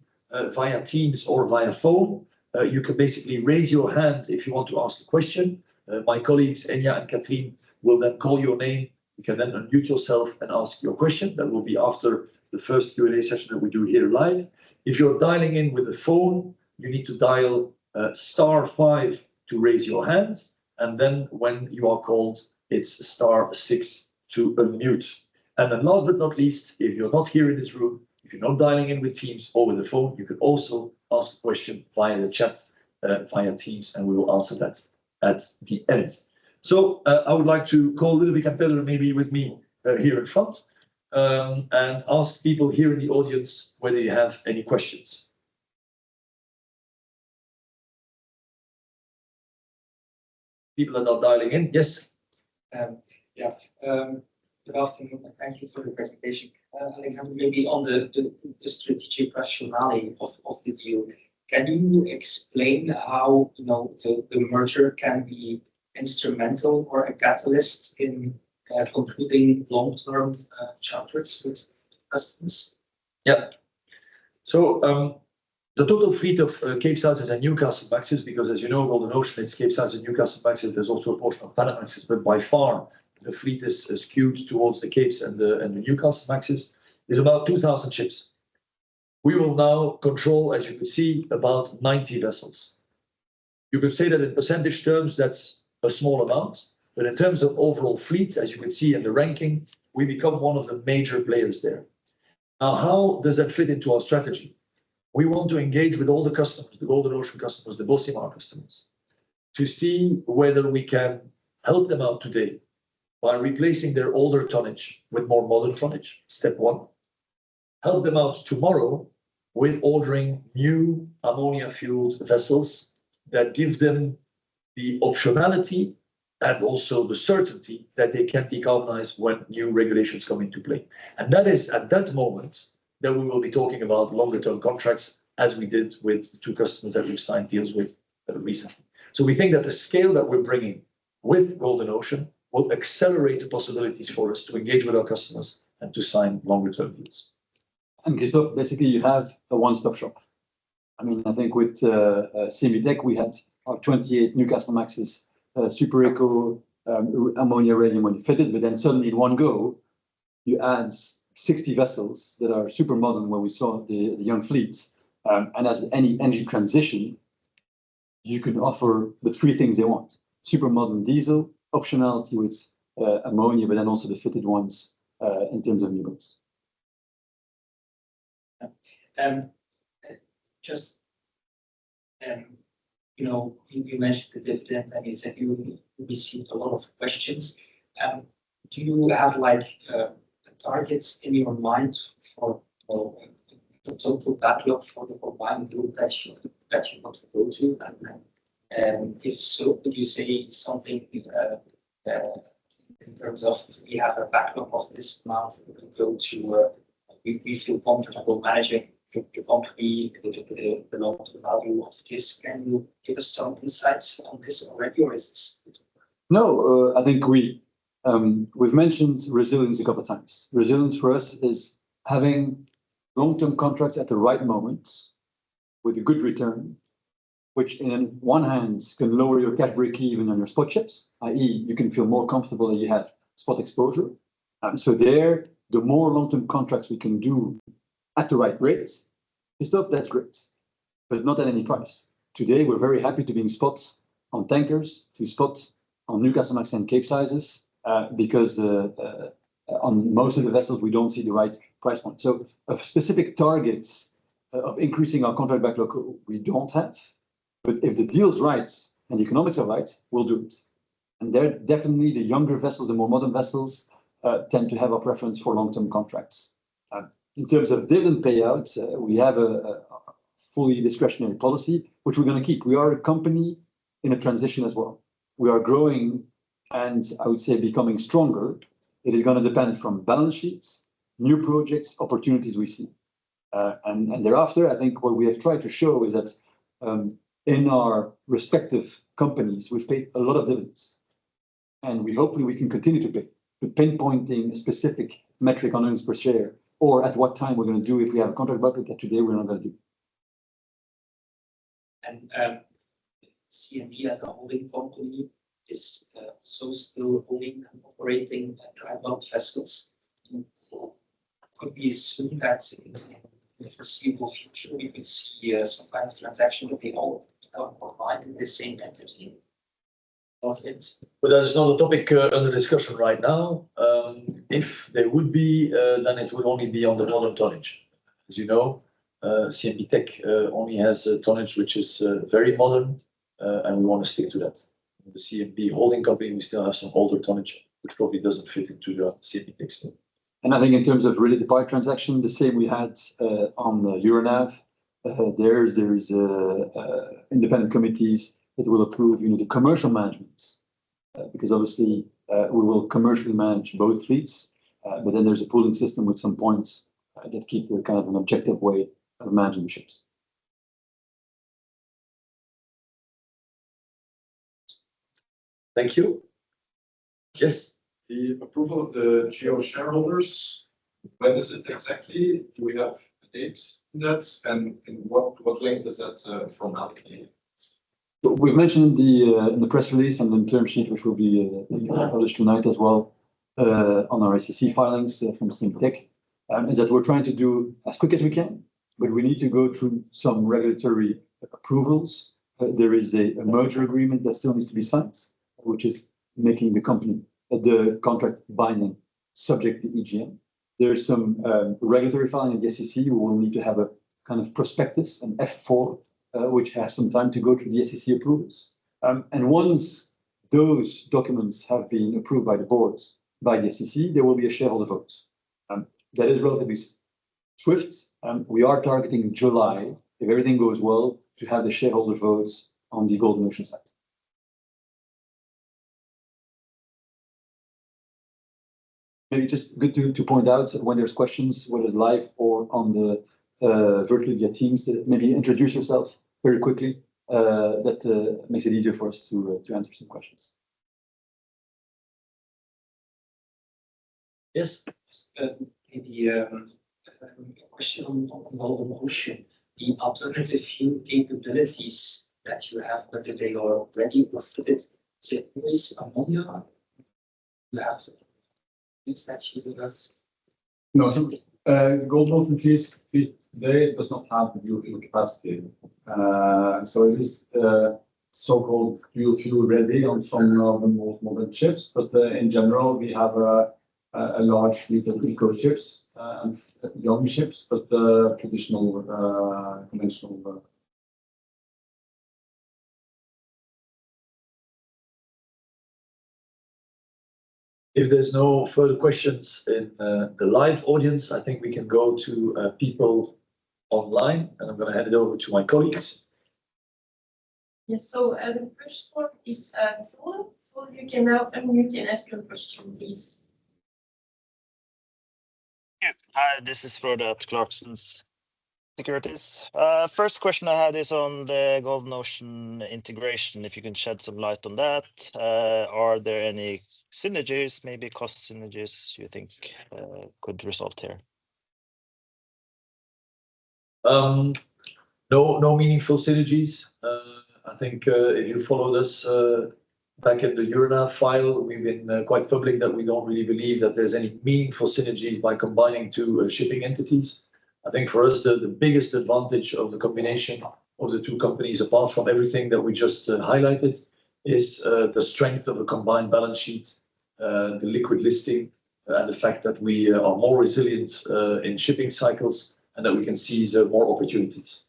via Teams or via phone, you can basically raise your hand if you want to ask a question. My colleagues Enya and Katrien will then call your name. You can then unmute yourself and ask your question. That will be after the first Q&A session that we do here live. If you're dialing in with a phone, you need to dial *5 to raise your hand. And then when you are called, it's *6 to unmute. And then last but not least, if you're not here in this room, if you're not dialing in with Teams or with the phone, you can also ask a question via the chat, via Teams, and we will answer that at the end. So I would like to call Ludovic and Pedro maybe with me here in front and ask people here in the audience whether you have any questions. People that are dialing in, yes. Good afternoon, and thank you for the presentation. Alexander, maybe on the strategic rationale of the deal, can you explain how the merger can be instrumental or a catalyst in concluding long-term charters with customers? Yeah. So the total fleet of Capesizes and Newcastlemaxes, because as you know, Golden Ocean, it's Capesizes and Newcastlemaxes. There's also a portion of Panamaxes, but by far the fleet is skewed towards the Capes and the Newcastlemaxes, is about 2,000 ships. We will now control, as you could see, about 90 vessels. You could say that in percentage terms, that's a small amount, but in terms of overall fleet, as you can see in the ranking, we become one of the major players there. Now, how does that fit into our strategy? We want to engage with all the customers, the Golden Ocean customers, the Bocimar customers, to see whether we can help them out today by replacing their older tonnage with more modern tonnage, step 1. Help them out tomorrow with ordering new ammonia-fueled vessels that give them the optionality and also the certainty that they can decarbonize when new regulations come into play. And that is at that moment that we will be talking about longer-term contracts, as we did with the 2 customers that we've signed deals with recently. So we think that the scale that we're bringing with Golden Ocean will accelerate the possibilities for us to engage with our customers and to sign longer-term deals. And Christophe, basically you have a one-stop shop. I mean, I think with CMB.TECH, we had our 28 Newcastlemaxes, super eco, ammonia ready, ammonia fitted, but then suddenly in one go, you add 60 vessels that are super modern when we saw the young fleet. And as any energy transition, you can offer the 3 things they want: super modern diesel, optionality with ammonia, but then also the fitted ones in terms of new builds. You mentioned the dividend, and you said you received a lot of questions. Do you have targets in your mind for the total backlog for the combined group that you want to go to? And if so, could you say something in terms of if we have a backlog of this amount, we could go to we feel comfortable managing the company, the long-term value of this. Can you give us some insights on this already, or is this? No, I think we've mentioned resilience a couple of times. Resilience for us is having long-term contracts at the right moments with a good return, which in one hand can lower your cash break even on your spot ships, i.e. you can feel more comfortable that you have spot exposure. So there, the more long-term contracts we can do at the right rates, stuff that's great, but not at any price. Today, we're very happy to be in spots on tankers, to spot on Newcastlemax and Capesizes, because on most of the vessels, we don't see the right price point. So specific targets of increasing our contract backlog, we don't have. But if the deal's right and the economics are right, we'll do it. And there, definitely the younger vessels, the more modern vessels, tend to have a preference for long-term contracts. In terms of dividend payouts, we have a fully discretionary policy, which we're going to keep. We are a company in a transition as well. We are growing and I would say becoming stronger. It is going to depend from balance sheets, new projects, opportunities we see. And thereafter, I think what we have tried to show is that in our respective companies, we've paid a lot of dividends. And hopefully we can continue to pay. But pinpointing a specific metric on earnings per share or at what time we're going to do if we have a contract backlog that today we're not going to do. And CMB as a holding company is also still owning and operating dry bulk vessels. Could we assume that in the foreseeable future we could see some kind of transaction that they all become combined in the same entity? Of it? But that is not a topic under discussion right now. If there would be, then it would only be on the modern tonnage. As you know, CMB.TECH only has a tonnage which is very modern, and we want to stick to that. The CMB holding company, we still have some older tonnage, which probably doesn't fit into the CMB.TECH still. And I think in terms of related party transaction, the same we had on the Euronav. There's independent committees that will approve, the commercial management, because obviously we will commercially manage both fleets, but then there's a pooling system with some points that keep kind of an objective way of managing the ships. Thank you. Yes. The approval of the GO shareholders, when is it exactly? Do we have a date in that? And in what length is that formality? We've mentioned in the press release and the term sheet, which will be published tonight as well on our SEC filings from CMB.TECH, is that we're trying to do as quick as we can, but we need to go through some regulatory approvals. There is a merger agreement that still needs to be signed, which is making the contract binding subject to EGM. There's some regulatory filing at the SEC. We will need to have a kind of prospectus, an F4, which have some time to go through the SEC approvals. And once those documents have been approved by the boards, by the SEC, there will be a shareholder vote. That is relatively swift. We are targeting July, if everything goes well, to have the shareholder votes on the Golden Ocean side. Maybe just good to point out when there's questions, whether live or on the virtually via Teams, maybe introduce yourself very quickly. That makes it easier for us to answer some questions. Yes. Maybe a question on Golden Ocean. The alternative fuel capabilities that you have, whether they are already profitted, is it always ammonia? You have things that you have. No, Golden Ocean fleet today does not have the dual fuel capacity. So it is so-called dual fuel ready on some of the most modern ships, but in general we have a large fleet of eco ships and young ships, but traditional conventional. If there's no further questions in the live audience, I think we can go to people online, and I'm going to hand it over to my colleagues. Yes, so the first one is Phil. Phil, you can now unmute and ask your question, please. Yeah, Hi, this is Frode at Clarksons Securities. First question I had is on the Golden Ocean integration, if you can shed some light on that. Are there any synergies, maybe cost synergies you think could result here? No meaningful synergies. I think if you followed us back in the Euronav file, we've been quite public that we don't really believe that there's any meaningful synergies by combining two shipping entities. I think for us, the biggest advantage of the combination of the two companies, apart from everything that we just highlighted, is the strength of a combined balance sheet, the liquid listing, and the fact that we are more resilient in shipping cycles and that we can seize more opportunities.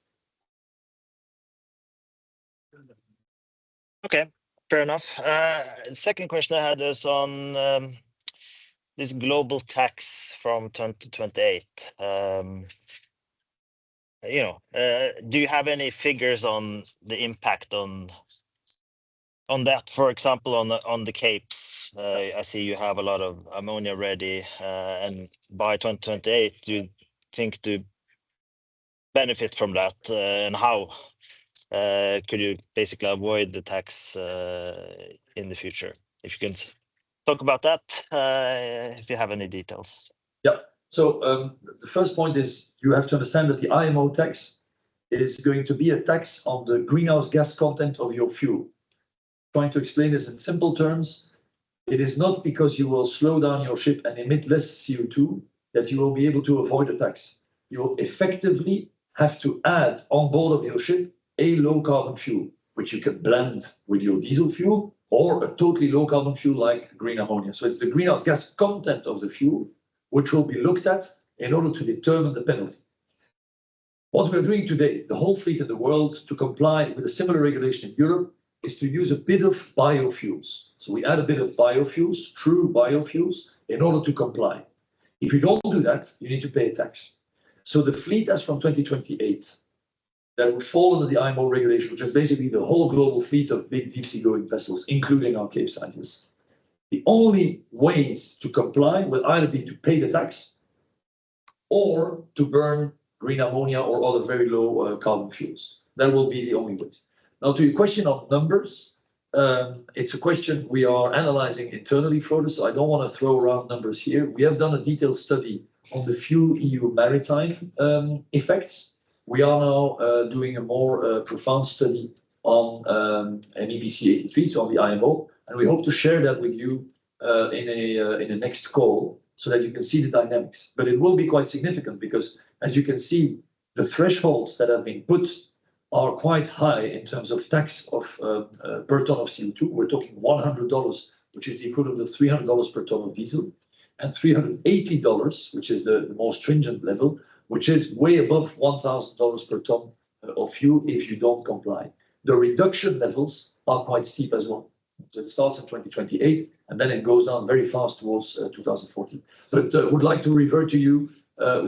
Okay, fair enough. Second question I had is on this global tax from 2028. Do you have any figures on the impact on that? For example, on the Capes, I see you have a lot of ammonia ready, and by 2028, do you think to benefit from that, and how could you basically avoid the tax in the future? If you can talk about that, if you have any details. Yeah. So the first point is you have to understand that the IMO tax is going to be a tax on the greenhouse gas content of your fuel. Trying to explain this in simple terms, it is not because you will slow down your ship and emit less CO2 that you will be able to avoid a tax. You will effectively have to add on board of your ship a low carbon fuel, which you can blend with your diesel fuel or a totally low carbon fuel like green ammonia. So it's the greenhouse gas content of the fuel which will be looked at in order to determine the penalty. What we're doing today, the whole fleet in the world, to comply with a similar regulation in Europe, is to use a bit of biofuels. So we add a bit of biofuels, true biofuels, in order to comply. If you don't do that, you need to pay a tax. So the fleet as from 2028, that would fall under the IMO regulation, which is basically the whole global fleet of big deep sea going vessels, including our Capesizes. The only ways to comply will either be to pay the tax or to burn green ammonia or other very low carbon fuels. That will be the only ways. Now, to your question of numbers, it's a question we are analyzing internally, Frode, so I don't want to throw around numbers here. We have done a detailed study on the Fuel EU maritime effects. We are now doing a more profound study on an EBC 83, so on the IMO, and we hope to share that with you in a next call so that you can see the dynamics. But it will be quite significant because, as you can see, the thresholds that have been put are quite high in terms of tax of per ton of CO2. We're talking $100, which is the equivalent of $300 per ton of diesel, and $380, which is the most stringent level, which is way above $1,000 per ton of fuel if you don't comply. The reduction levels are quite steep as well. So it starts in 2028, and then it goes down very fast towards 2040. But would like to revert to you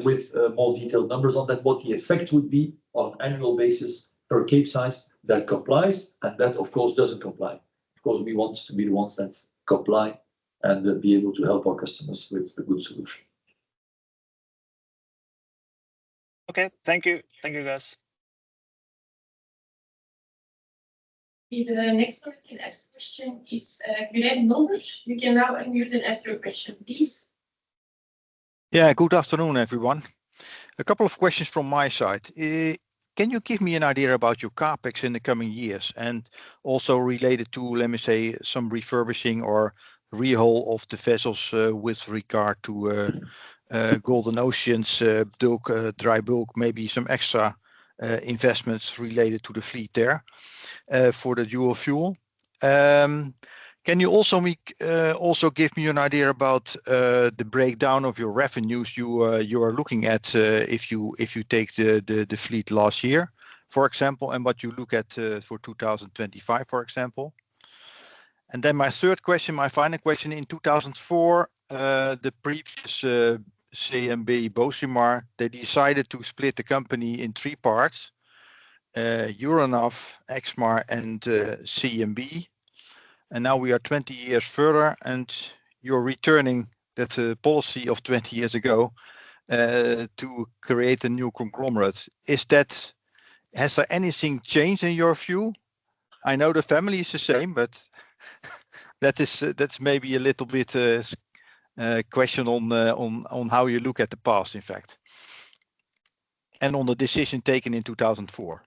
with more detailed numbers on that, what the effect would be on an annual basis per Capesize that complies, and that, of course, doesn't comply. Of course, we want to be the ones that comply and be able to help our customers with a good solution. Okay, thank you. Thank you, guys. The next one who can ask a question is Guilaine Mulder. You can now unmute and ask your question, please. Yeah, good afternoon, everyone. A couple of questions from my side. Can you give me an idea about your CapEx in the coming years, and also related to, let me say, some refurbishing or rehaul of the vessels with regard to Golden Ocean's dry bulk, maybe some extra investments related to the fleet there for the dual fuel? Can you also give me an idea about the breakdown of your revenues you are looking at if you take the fleet last year, for example, and what you look at for 2025, for example? And then my third question, my final question: in 2004, the previous CMB Bocimar, they decided to split the company in three parts: Euronav, Exmar, and CMB. And now we are 20 years further, and you're returning that policy of 20 years ago. to create a new conglomerate. Has there anything changed in your view? I know the family is the same, but that's maybe a little bit question on how you look at the past, in fact, and on the decision taken in 2004.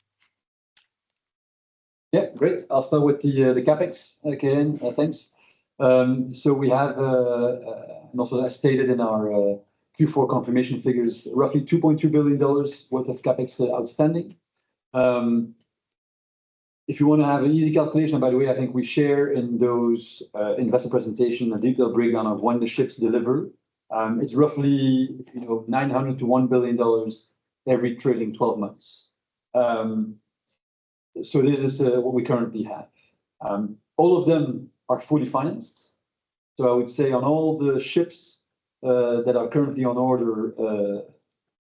Yeah, great. I'll start with the CapEx. Okay, thanks. So we have, and also as stated in our Q4 confirmation figures, roughly $2.2 billion worth of CapEx outstanding. If you want to have an easy calculation, by the way, I think we share in those investor presentation a detailed breakdown of when the ships deliver. It's roughly $900 to $1 billion every trailing 12 months. So this is what we currently have. All of them are fully financed. So I would say on all the ships that are currently on order,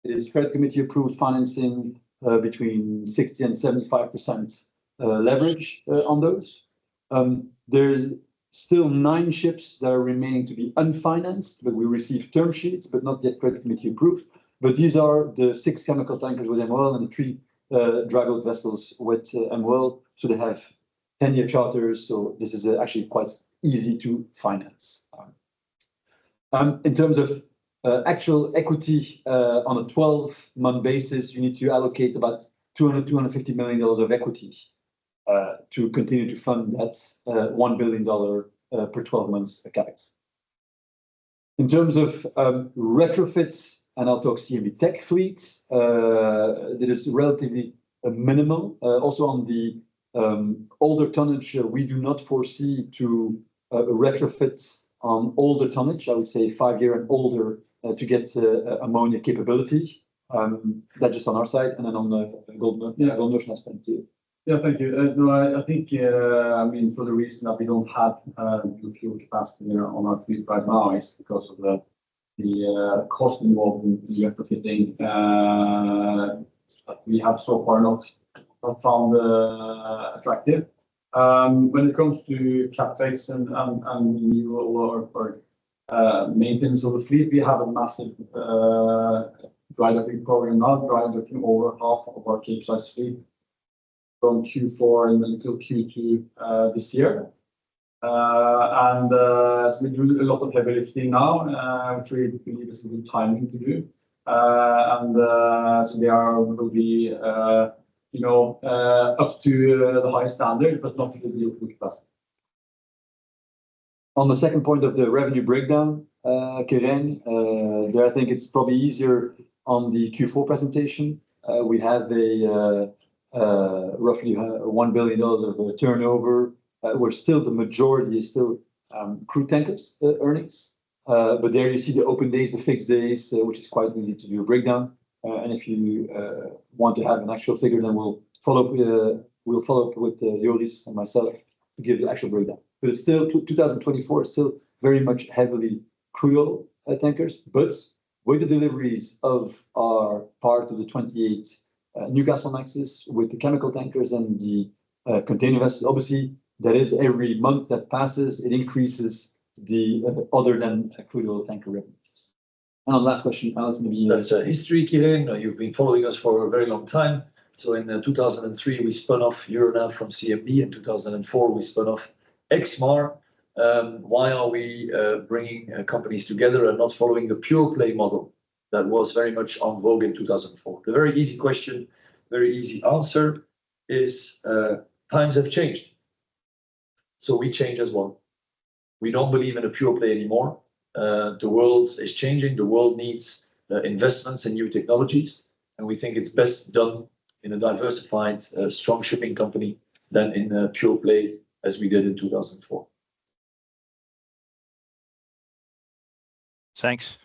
it is credit committee approved financing between 60 and 75% leverage on those. There's still 9 ships that are remaining to be unfinanced, but we received term sheets, but not yet credit committee approved. But these are the 6 chemical tankers with MOL and the 3 dry bulk vessels with MOL. So they have 10-year charters. So this is actually quite easy to finance. In terms of actual equity on a 12-month basis, you need to allocate about $250 million of equity to continue to fund that $1 billion per 12 months CapEx. In terms of retrofits, and I'll talk CMB.TECH fleets, that is relatively minimal. Also on the older tonnage, we do not foresee to retrofit on older tonnage, I would say 5-year and older, to get ammonia capability. That's just on our side. And then on the Golden Ocean aspect too. Yeah, thank you. No, I think, I mean, for the reason that we don't have new fuel capacity on our fleet right now is because of the cost involved in retrofitting that we have so far not found attractive. When it comes to CapEx and renewal or maintenance of the fleet, we have a massive dry docking program now, dry docking over half of our Capesize fleet from Q4 and until Q2 this year. So we do a lot of heavy lifting now, which we believe is a good timing to do. So they will be up to the high standard, but not to the full capacity. On the second point of the revenue breakdown, Keren, there I think it's probably easier on the Q4 presentation. We have roughly $1 billion of turnover, where still the majority is still crude tankers earnings. But there you see the open days, the fixed days, which is quite easy to do a breakdown. And if you want to have an actual figure, then we'll follow up with Joris and myself to give the actual breakdown. But it's still 2024 is still very much heavily crude oil tankers. But with the deliveries of our part of the 28 Newcastlemaxes, with the chemical tankers and the container vessels, obviously that is every month that passes, it increases the other than crude oil tanker revenue. And on the last question, Alex, maybe. That's a history, Keren. You've been following us for a very long time. So in 2003, we spun off Euronav from CMB. In 2004, we spun off Exmar. Why are we bringing companies together and not following the pure play model that was very much en vogue in 2004? The very easy question, very easy answer is times have changed. So we change as well. We don't believe in a pure play anymore. The world is changing. The world needs investments in new technologies. And we think it's best done in a diversified, strong shipping company than in a pure play as we did in 2004. Thanks.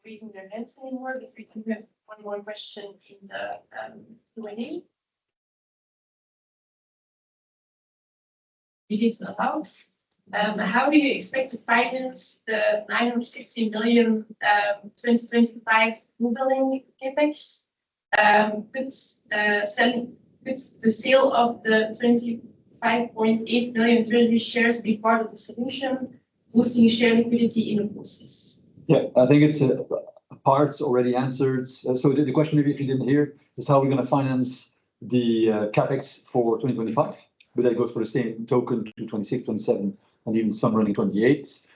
Raising their hands anymore, but we do have one more question in the Q&A. It is allowed. How do you expect to finance the 960 million 2025 newbuilding CapEx? Could the sale of the 25.8 million treasury shares be part of the solution? boosting share liquidity in the process? Yeah, I think it's a part already answered. So the question, maybe if you didn't hear, is how we're going to finance the capex for 2025. But that goes for the same token to 26, 27, and even some running 28.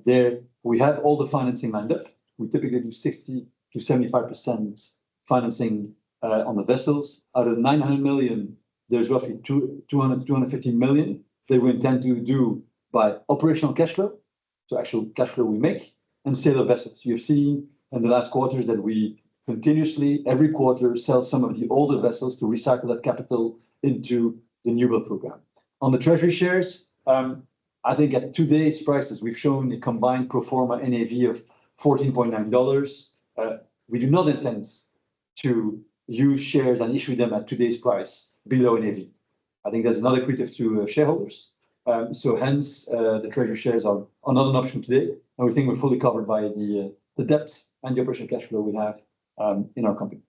There we have all the financing lined up. We typically do 60 to 75% financing on the vessels. Out of the 900 million, there's roughly 200 to 250 million that we intend to do by operational cash flow, so actual cash flow we make, and sale of vessels. You've seen in the last quarters that we continuously, every quarter, sell some of the older vessels to recycle that capital into the new build program. On the treasury shares, I think at today's prices, we've shown a combined pro forma NAV of $14.9. We do not intend to use shares and issue them at today's price below NAV. I think that's not accretive to shareholders. So hence, the treasury shares are not an option today. And we think we're fully covered by the debt and the operational cash flow we have in our company.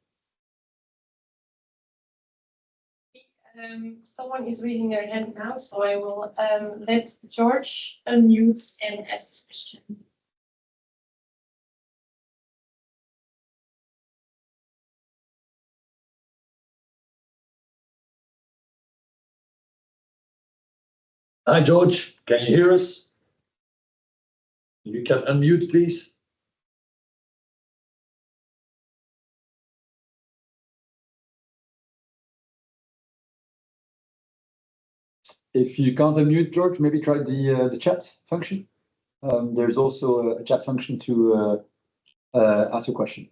Someone is raising their hand now, so I will let George unmute and ask this question. Hi, George. Can you hear us? You can unmute, please. If you can't unmute, George, maybe try the chat function. There's also a chat function to ask a question.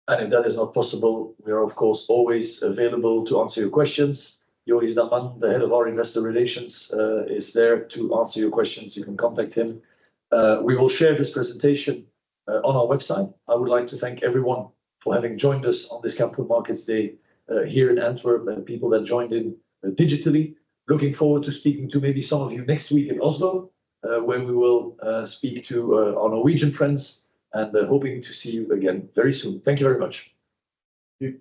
And if that is not possible, we are, of course, always available to answer your questions. Joris Daman, the head of our investor relations, is there to answer your questions. You can contact him. We will share this presentation on our website. I would like to thank everyone for having joined us on this Capital Markets Day here in Antwerp, and people that joined in digitally. Looking forward to speaking to maybe some of you next week in Oslo, where we will speak to our Norwegian friends, and hoping to see you again very soon. Thank you very much. Thank you.